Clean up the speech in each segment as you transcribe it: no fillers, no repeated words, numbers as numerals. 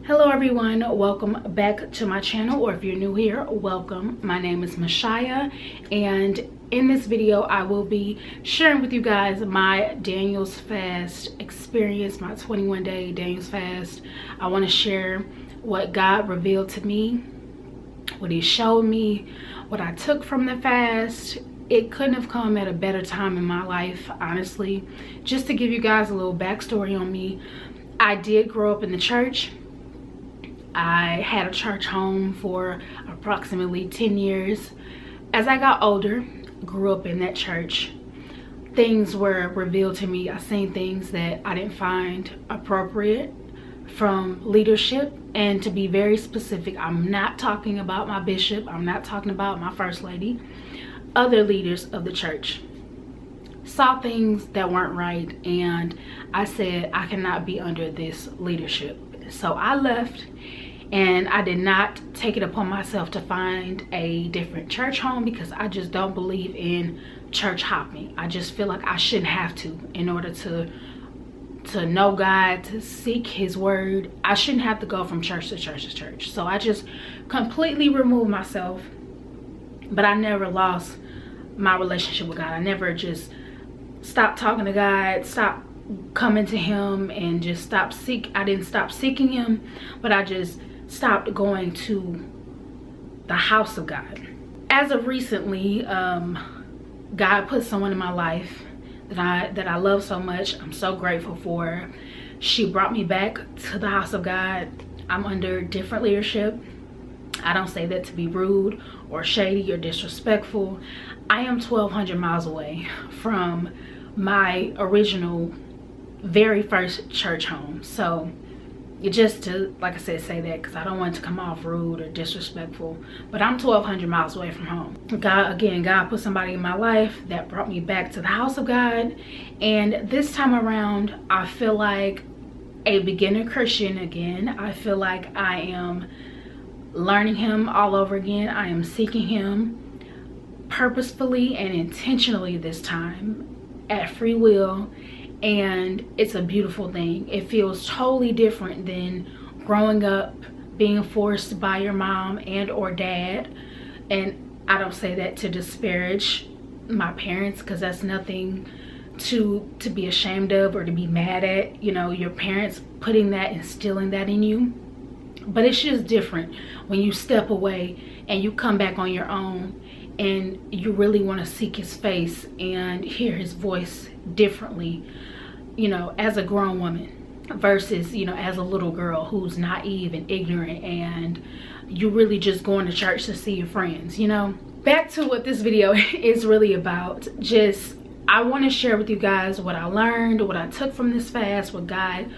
Hello everyone, welcome back to my channel, or if you're new here, welcome. My name is Mashaya, and in this video I will be sharing with you guys my Daniel's fast experience, my 21-day Daniel's fast. I want to share what God revealed to me, what he showed me, what I took from the fast. It couldn't have come at a better time in my life, honestly. Just to give you guys a little backstory on me, I did grow up in the church. I had a church home for approximately 10 years. As I got older, grew up in that church, things were revealed to me. I seen things that I didn't find appropriate from leadership. And to be very specific, I'm not talking about my bishop. I'm not talking about my first lady. Other leaders of the church saw things that weren't right, and I said, I cannot be under this leadership. So I left, and I did not take it upon myself to find a different church home, because I just don't believe in church hopping. I just feel like I shouldn't have to. In order to know God, to seek his word, I shouldn't have to go from church to church to church. So I just completely removed myself. But I never lost my relationship with God. I never just stopped talking to God, stopped coming to him, and just I didn't stop seeking him, but I just stopped going to the house of God. As of recently, God put someone in my life that I love so much. I'm so grateful for her. She brought me back to the house of God. I'm under different leadership. I don't say that to be rude or shady or disrespectful. I am 1,200 miles away from my original very first church home. So just to, like I said, say that because I don't want it to come off rude or disrespectful, but I'm 1,200 miles away from home. God put somebody in my life that brought me back to the house of God, and this time around I feel like a beginner Christian again. I feel like I am learning him all over again. I am seeking him purposefully and intentionally this time, at free will. And it's a beautiful thing. It feels totally different than growing up being forced by your mom and or dad. And I don't say that to disparage my parents, because that's nothing to be ashamed of or to be mad at. You know, your parents putting that, instilling that in you. But it's just different when you step away and you come back on your own, and you really want to seek his face and hear his voice differently, you know, as a grown woman versus, you know, as a little girl who's naive and ignorant, and you really just going to church to see your friends, you know. Back to what this video is really about. Just, I want to share with you guys what I learned, what I took from this fast, what God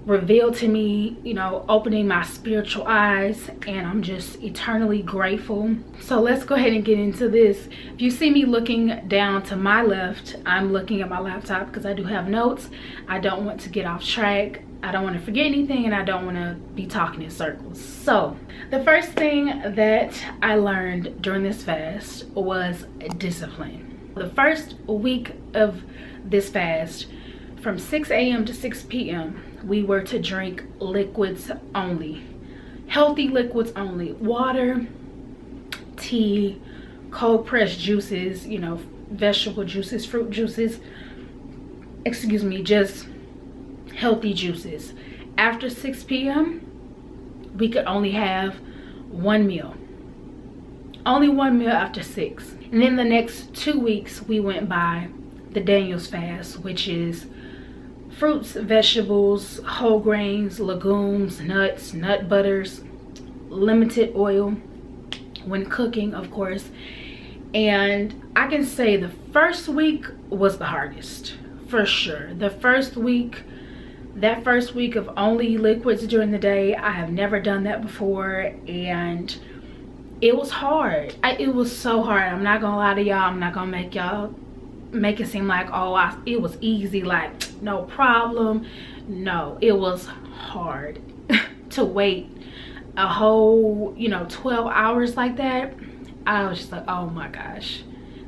revealed to me, you know, opening my spiritual eyes, and I'm just eternally grateful. So let's go ahead and get into this. If you see me looking down to my left, I'm looking at my laptop because I do have notes. I don't want to get off track. I don't want to forget anything, and I don't want to be talking in circles. So the first thing that I learned during this fast was discipline. The first week of this fast, from 6 a.m. to 6 p.m., we were to drink liquids only, healthy liquids only, water, tea, cold pressed juices, you know, vegetable juices, fruit juices, excuse me, just healthy juices. After 6 p.m., we could only have one meal, only one meal after 6. And then the next 2 weeks we went by the Daniel's fast, which is fruits, vegetables, whole grains, legumes, nuts, nut butters, limited oil when cooking, of course. And I can say the first week was the hardest, for sure. The first week, that first week of only liquids during the day, I have never done that before, and it was hard. It was so hard. I'm not gonna lie to y'all. I'm not gonna make it seem like, oh, it was easy, like no problem. No, it was hard to wait a whole, you know, 12 hours like that. I was just like, oh my gosh,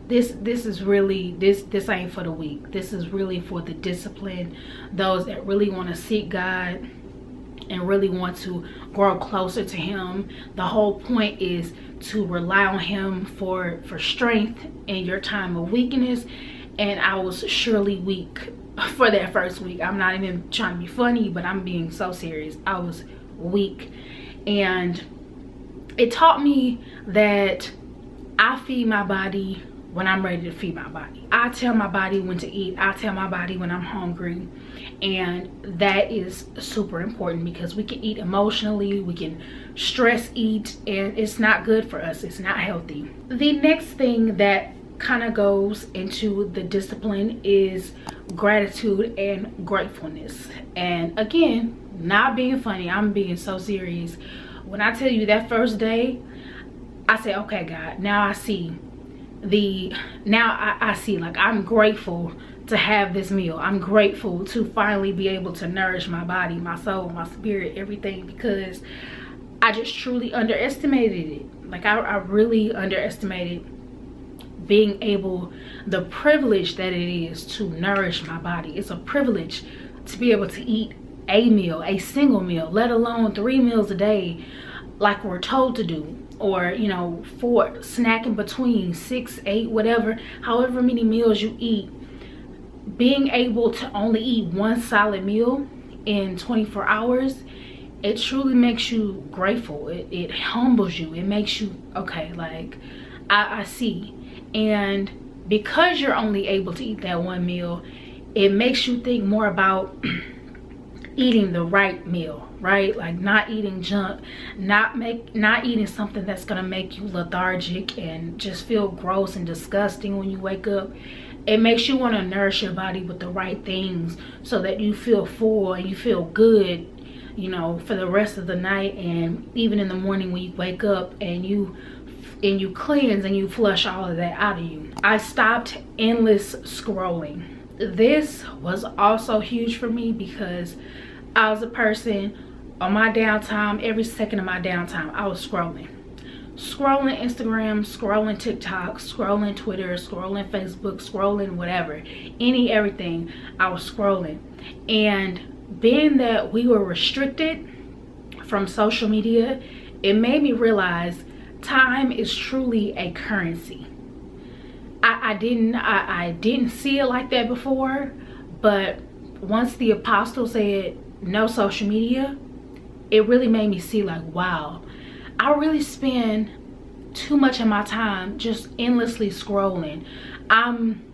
this is really, this ain't for the weak. This is really for the disciplined, those that really want to seek God and really want to grow closer to him. The whole point is to rely on him for strength in your time of weakness. And I was surely weak for that first week. I'm not even trying to be funny, but I'm being so serious. I was weak, and it taught me that I feed my body when I'm ready to feed my body. I tell my body when to eat. I tell my body when I'm hungry. And that is super important, because we can eat emotionally, we can stress eat, and it's not good for us. It's not healthy. The next thing that kind of goes into the discipline is gratitude and gratefulness. And again, not being funny, I'm being so serious. When I tell you that first day, I say, okay, God, now I see I see, like, I'm grateful to have this meal. I'm grateful to finally be able to nourish my body, my soul, my spirit, everything, because I just truly underestimated it. Like, I really underestimated being able, the privilege that it is to nourish my body. It's a privilege to be able to eat a meal, a single meal, let alone 3 meals a day like we're told to do, or 4, snack in between, 6, 8, whatever, however many meals you eat. Being able to only eat 1 solid meal in 24 hours, it truly makes you grateful. It humbles you. It makes you, okay, like, I see. And because you're only able to eat that 1 meal, it makes you think more about eating the right meal, right? Like, not eating junk, not eating something that's gonna make you lethargic and just feel gross and disgusting when you wake up. It makes you want to nourish your body with the right things, so that you feel full and you feel good, for the rest of the night, and even in the morning when you wake up, and you cleanse and you flush all of that out of you. I stopped endless scrolling. This was also huge for me, because I was a person on my downtime, every second of my downtime, I was scrolling Instagram, scrolling TikTok, scrolling Twitter, scrolling Facebook, scrolling whatever, everything. I was scrolling. And being that we were restricted from social media, it made me realize time is truly a currency. I didn't see it like that before, but once the apostle said no social media, it really made me see, like, wow, I really spend too much of my time just endlessly scrolling. I'm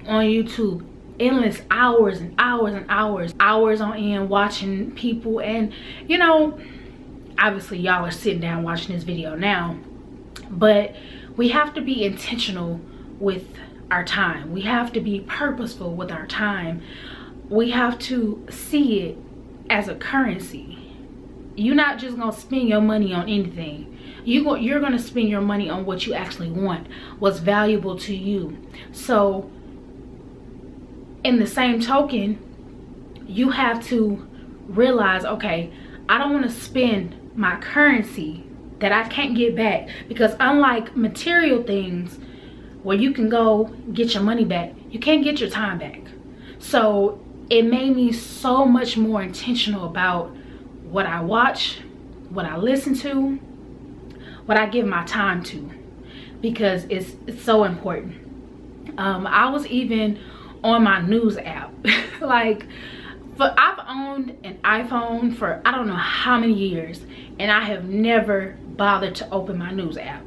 on YouTube endless hours and hours and hours on end, watching people. And obviously y'all are sitting down watching this video now, but we have to be intentional with our time. We have to be purposeful with our time. We have to see it as a currency. You're not just gonna spend your money on anything. You're gonna spend your money on what you actually want, what's valuable to you. So in the same token, you have to realize, okay, I don't want to spend my currency that I can't get back, because unlike material things where you can go get your money back, you can't get your time back. So it made me so much more intentional about what I watch, what I listen to, what I give my time to, because it's so important. I was even on my news app. Like, I've owned an iPhone for I don't know how many years, and I have never bothered to open my news app.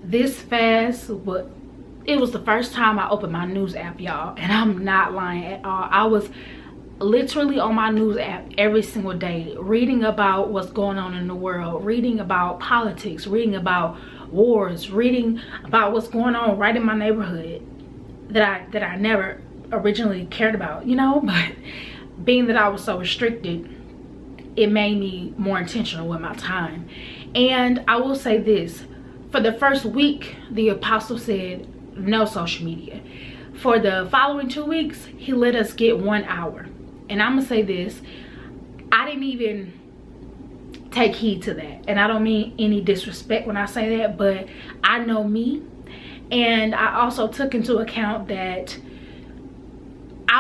This fast, it was the first time I opened my news app, y'all, and I'm not lying at all. I was literally on my news app every single day, reading about what's going on in the world, reading about politics, reading about wars, reading about what's going on right in my neighborhood that I never originally cared about, but being that I was so restricted, it made me more intentional with my time. And I will say this, for the first week, the apostle said no social media. For the following 2 weeks, he let us get 1 hour. And I'm gonna say this, I didn't even take heed to that. And I don't mean any disrespect when I say that, but I know me. And I also took into account that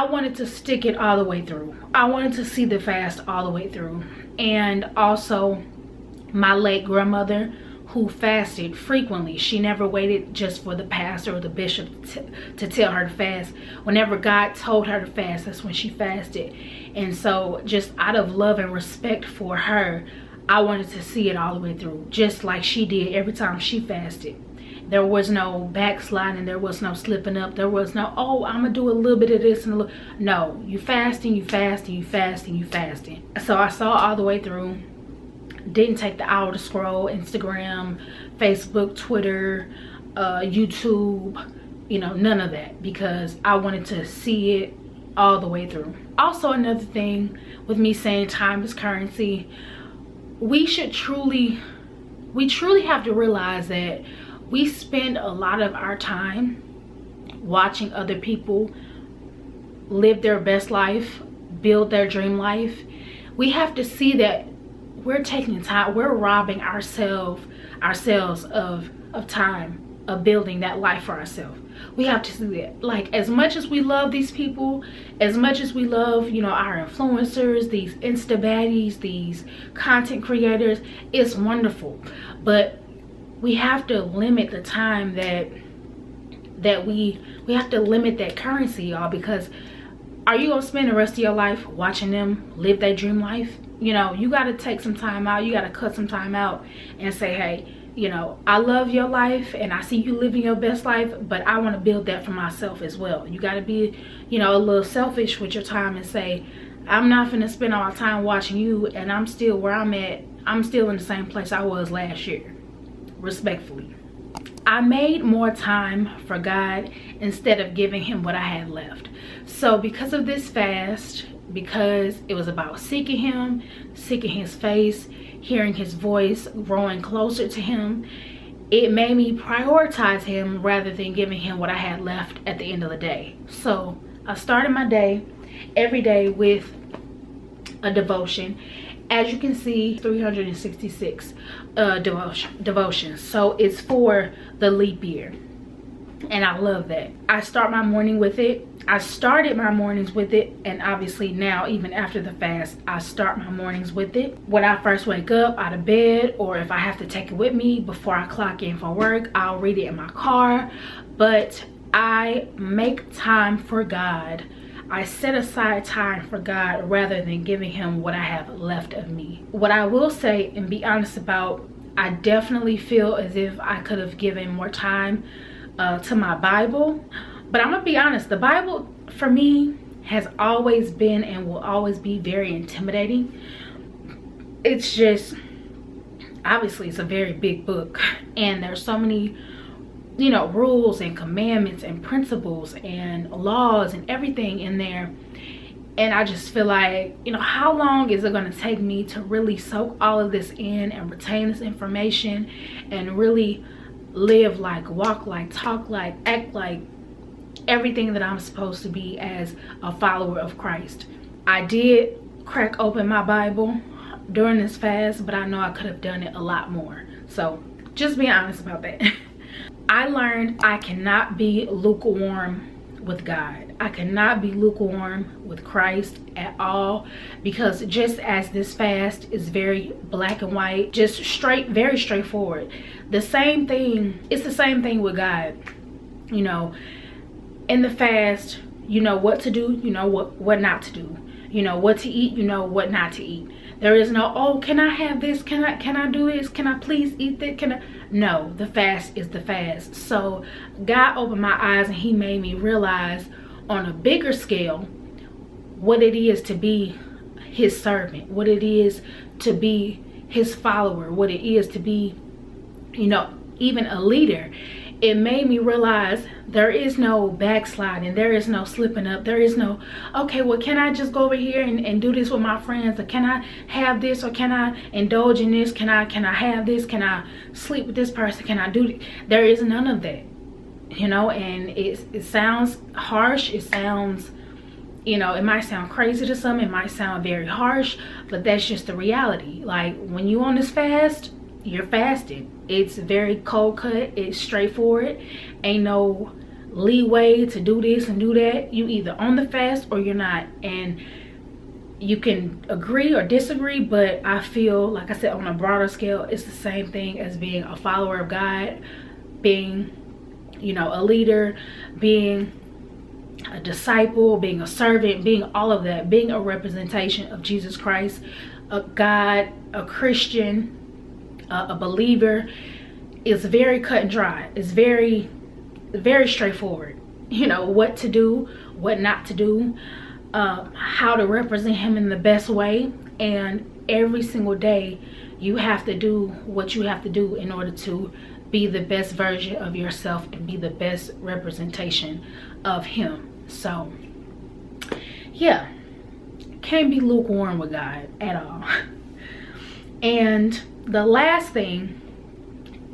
I wanted to stick it all the way through. I wanted to see the fast all the way through. And also my late grandmother, who fasted frequently, she never waited just for the pastor or the bishop to tell her to fast. Whenever God told her to fast, that's when she fasted. And so just out of love and respect for her, I wanted to see it all the way through, just like she did every time she fasted. There was no backsliding, there was no slipping up, there was no, oh, I'm gonna do a little bit of this and a little. No, you fasting, you fasting, you fasting, you fasting. So I saw all the way through. Didn't take the hour to scroll Instagram, Facebook, Twitter, YouTube, you know, none of that, because I wanted to see it all the way through. Also, another thing with me saying time is currency, we truly have to realize that we spend a lot of our time watching other people live their best life, build their dream life. We have to see that we're taking time, we're robbing ourselves of time of building that life for ourselves. We have to see that. Like, as much as we love these people, as much as we love, you know, our influencers, these Insta baddies, these content creators, it's wonderful. But we have to limit the time that we have to limit that currency, y'all, because are you gonna spend the rest of your life watching them live their dream life? You know, you got to take some time out. You got to cut some time out and say, hey, you know, I love your life and I see you living your best life, but I want to build that for myself as well. You got to be, you know, a little selfish with your time and say, I'm not going to spend all my time watching you and I'm still where I'm at. I'm still in the same place I was last year, respectfully. I made more time for God instead of giving him what I had left. So because of this fast, because it was about seeking him, seeking his face, hearing his voice, growing closer to him, it made me prioritize him rather than giving him what I had left at the end of the day. So I started my day every day with a devotion. As you can see, 366 devotions. So it's for the leap year. And I love that. I start my morning with it. I started my mornings with it, and obviously now, even after the fast, I start my mornings with it. When I first wake up out of bed, or if I have to take it with me before I clock in for work, I'll read it in my car. But I make time for God. I set aside time for God rather than giving him what I have left of me. What I will say and be honest about, I definitely feel as if I could have given more time to my Bible. But I'm gonna be honest, the Bible for me has always been and will always be very intimidating. It's just, obviously it's a very big book and there's so many, you know, rules and commandments and principles and laws and everything in there. And I just feel like, you know, how long is it going to take me to really soak all of this in and retain this information and really live like, walk like, talk like, act like everything that I'm supposed to be as a follower of Christ. I did crack open my Bible during this fast, but I know I could have done it a lot more. So just be honest about that. I learned I cannot be lukewarm with God. I cannot be lukewarm with Christ at all, because just as this fast is very black and white, just straight, very straightforward. The same thing, it's the same thing with God. You know, in the fast, you know what to do, you know what not to do. You know what to eat, you know what not to eat. There is no, oh, can I have this? Can I do this? Can I please eat that? No, the fast is the fast. So God opened my eyes and he made me realize on a bigger scale what it is to be his servant, what it is to be his follower, what it is to be, you know, even a leader. It made me realize there is no backsliding, there is no slipping up, there is no, okay, well, can I just go over here and do this with my friends, or can I have this, or can I indulge in this, can I have this, can I sleep with this person, can I do this? There is none of that, you know. And it sounds harsh, it sounds, you know, it might sound crazy to some, it might sound very harsh, but that's just the reality. Like, when you on this fast, you're fasting. It's very cold cut, it's straightforward, ain't no leeway to do this and do that. You either on the fast or you're not, and you can agree or disagree, but I feel, like I said, on a broader scale, it's the same thing as being a follower of God, being, you know, a leader, being a disciple, being a servant, being all of that, being a representation of Jesus Christ, a God, a Christian, a believer. Is very cut and dry. It's very straightforward, you know, what to do, what not to do, how to represent him in the best way. And every single day you have to do what you have to do in order to be the best version of yourself and be the best representation of him. So yeah, can't be lukewarm with God at all. And the last thing,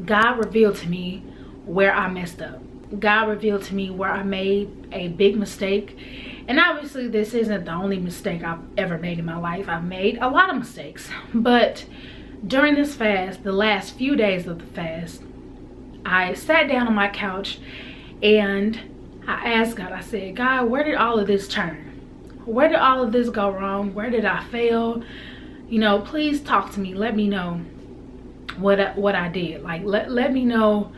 God revealed to me where I messed up. God revealed to me where I made a big mistake. And obviously this isn't the only mistake I've ever made in my life. I've made a lot of mistakes. But during this fast, the last few days of the fast, I sat down on my couch and I asked God, I said, God, where did all of this turn? Where did all of this go wrong? Where did I fail? You know, please talk to me. Let me know what I did. Like, let me know,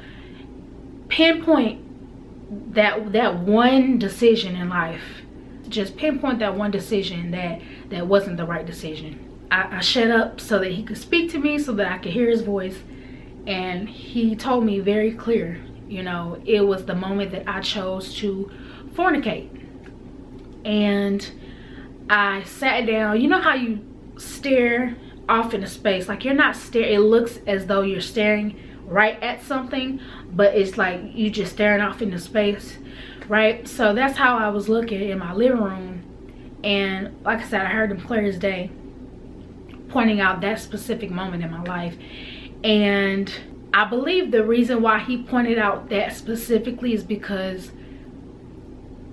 pinpoint that one decision in life. Just pinpoint that one decision that wasn't the right decision. I shut up so that he could speak to me, so that I could hear his voice. And he told me very clear, you know, it was the moment that I chose to fornicate. And I sat down. You know how you stare off into space, like you're not staring, it looks as though you're staring right at something, but it's like you just staring off into space, right? So that's how I was looking in my living room. And like I said, I heard him clear as day, pointing out that specific moment in my life. And I believe the reason why he pointed out that specifically is because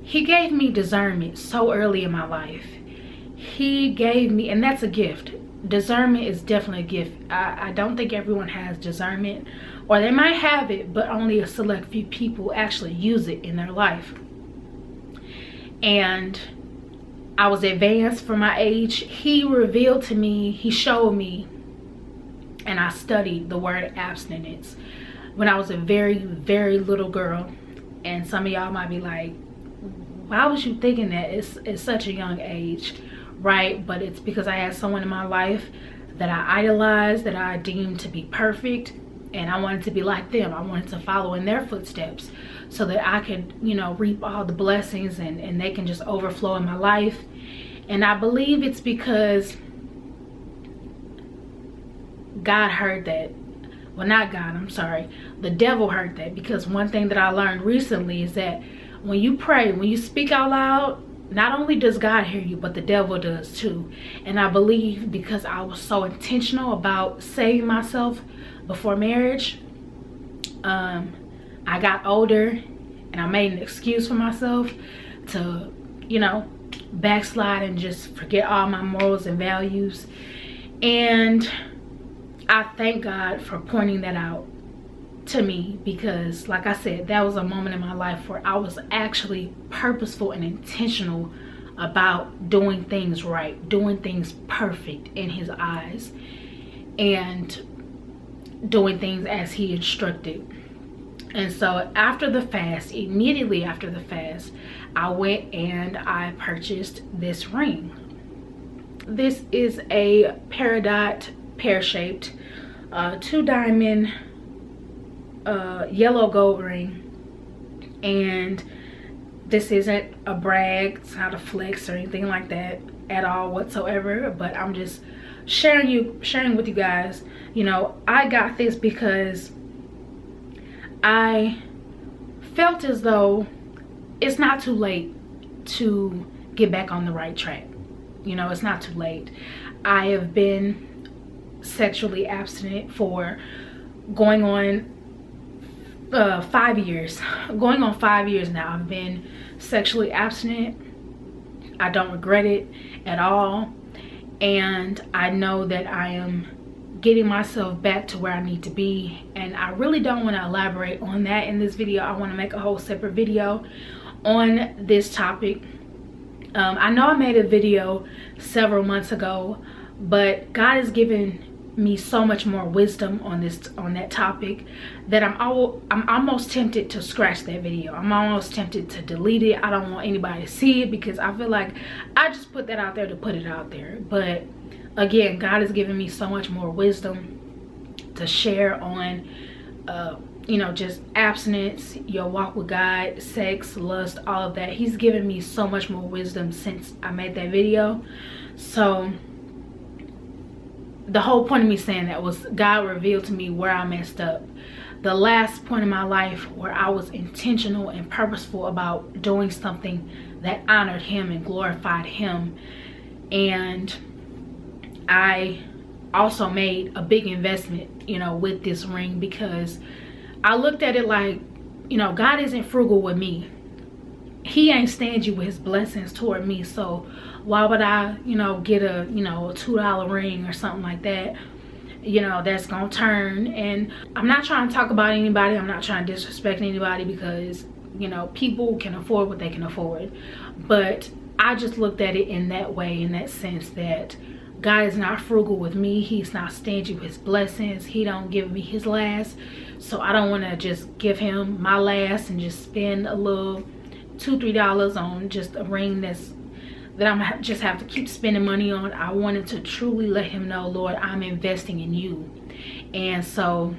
he gave me discernment so early in my life. He gave me, and that's a gift. Discernment is definitely a gift. I don't think everyone has discernment, or they might have it, but only a select few people actually use it in their life. And I was advanced for my age. He revealed to me, he showed me, and I studied the word abstinence when I was a very, very little girl. And some of y'all might be like, why was you thinking that? It's such a young age, right? But it's because I had someone in my life that I idolized, that I deemed to be perfect, and I wanted to be like them. I wanted to follow in their footsteps so that I could, you know, reap all the blessings and they can just overflow in my life. And I believe it's because God heard that. Well, not God, I'm sorry. The devil heard that, because one thing that I learned recently is that when you pray, when you speak out loud, not only does God hear you, but the devil does too. And I believe because I was so intentional about saving myself before marriage, I got older and I made an excuse for myself to, you know, backslide and just forget all my morals and values. And I thank God for pointing that out to me, because like I said, that was a moment in my life where I was actually purposeful and intentional about doing things right, doing things perfect in his eyes, and doing things as he instructed. And so after the fast, immediately after the fast, I went and I purchased this ring. This is a peridot, pear-shaped, 2-diamond yellow gold ring. And this isn't a brag, it's not a flex or anything like that at all whatsoever, but I'm just sharing with you guys. You know, I got this because I felt as though it's not too late to get back on the right track. You know, it's not too late. I have been sexually abstinent for going on 5 years. Going on 5 years now. I've been sexually abstinent. I don't regret it at all. And I know that I am getting myself back to where I need to be. And I really don't want to elaborate on that in this video. I want to make a whole separate video on this topic. I know I made a video several months ago, but God has given me so much more wisdom on that topic that I'm almost tempted to scratch that video. I'm almost tempted to delete it. I don't want anybody to see it because I feel like I just put that out there to put it out there. But again, God has given me so much more wisdom to share on you know, just abstinence, your walk with God, sex, lust, all of that. He's given me so much more wisdom since I made that video. So the whole point of me saying that was God revealed to me where I messed up. The last point in my life where I was intentional and purposeful about doing something that honored him and glorified him. And I also made a big investment, you know, with this ring, because I looked at it like, you know, God isn't frugal with me. He ain't stingy with his blessings toward me. So why would I, you know, get a, you know, a $2 ring or something like that, you know, that's gonna turn. And I'm not trying to talk about anybody. I'm not trying to disrespect anybody, because, you know, people can afford what they can afford. But I just looked at it in that way, in that sense, that God is not frugal with me. He's not stingy with his blessings. He don't give me his last. So I don't want to just give him my last and just spend a little $2-3 on just a ring that I'm just have to keep spending money on. I wanted to truly let him know, Lord, I'm investing in you. And so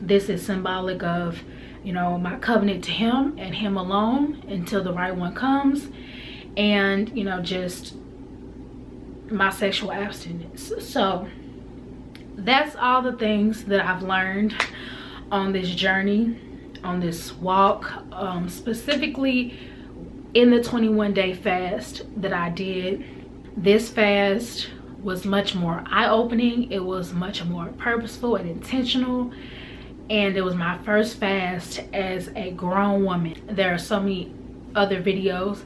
this is symbolic of, you know, my covenant to him and him alone until the right one comes. And, you know, just my sexual abstinence. So that's all the things that I've learned on this journey, on this walk, specifically in the 21-day fast that I did. This fast was much more eye-opening. It was much more purposeful and intentional. And it was my first fast as a grown woman. There are so many other videos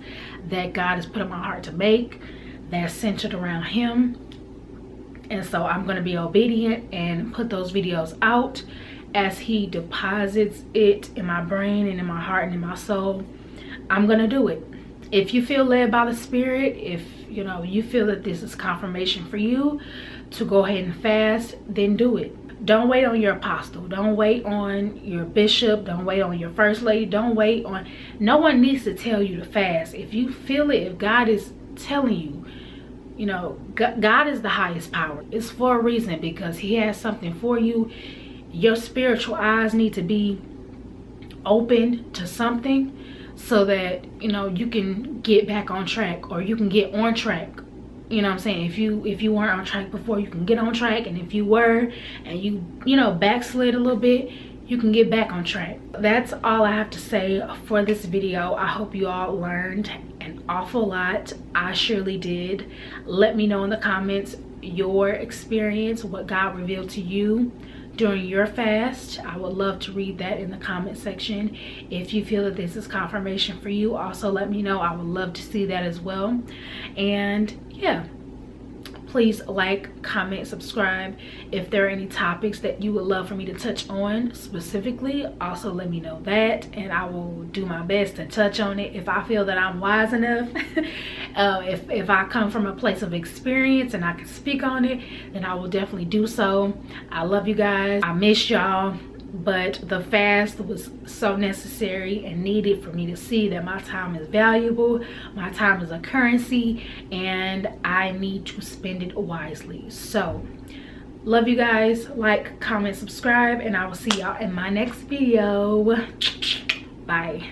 that God has put in my heart to make that's centered around him. And so I'm going to be obedient and put those videos out as he deposits it in my brain and in my heart and in my soul. I'm going to do it. If you feel led by the Spirit, if you know you feel that this is confirmation for you to go ahead and fast, then do it. Don't wait on your apostle. Don't wait on your bishop. Don't wait on your first lady. Don't wait on, no one needs to tell you to fast. If you feel it, if God is telling you, you know, God is the highest power. It's for a reason, because he has something for you. Your spiritual eyes need to be open to something so that, you know, you can get back on track, or you can get on track. You know what I'm saying? If you weren't on track before, you can get on track. And if you were and you know, backslid a little bit, you can get back on track. That's all I have to say for this video. I hope you all learned an awful lot. I surely did. Let me know in the comments your experience, what God revealed to you during your fast. I would love to read that in the comment section. If you feel that this is confirmation for you, also let me know. I would love to see that as well. And yeah, please like, comment, subscribe. If there are any topics that you would love for me to touch on specifically, also let me know that, and I will do my best to touch on it if I feel that I'm wise enough. If I come from a place of experience and I can speak on it, then I will definitely do so. I love you guys. I miss y'all. But the fast was so necessary and needed for me to see that my time is valuable, my time is a currency, and I need to spend it wisely. So love you guys. Like, comment, subscribe, and I will see y'all in my next video. Bye.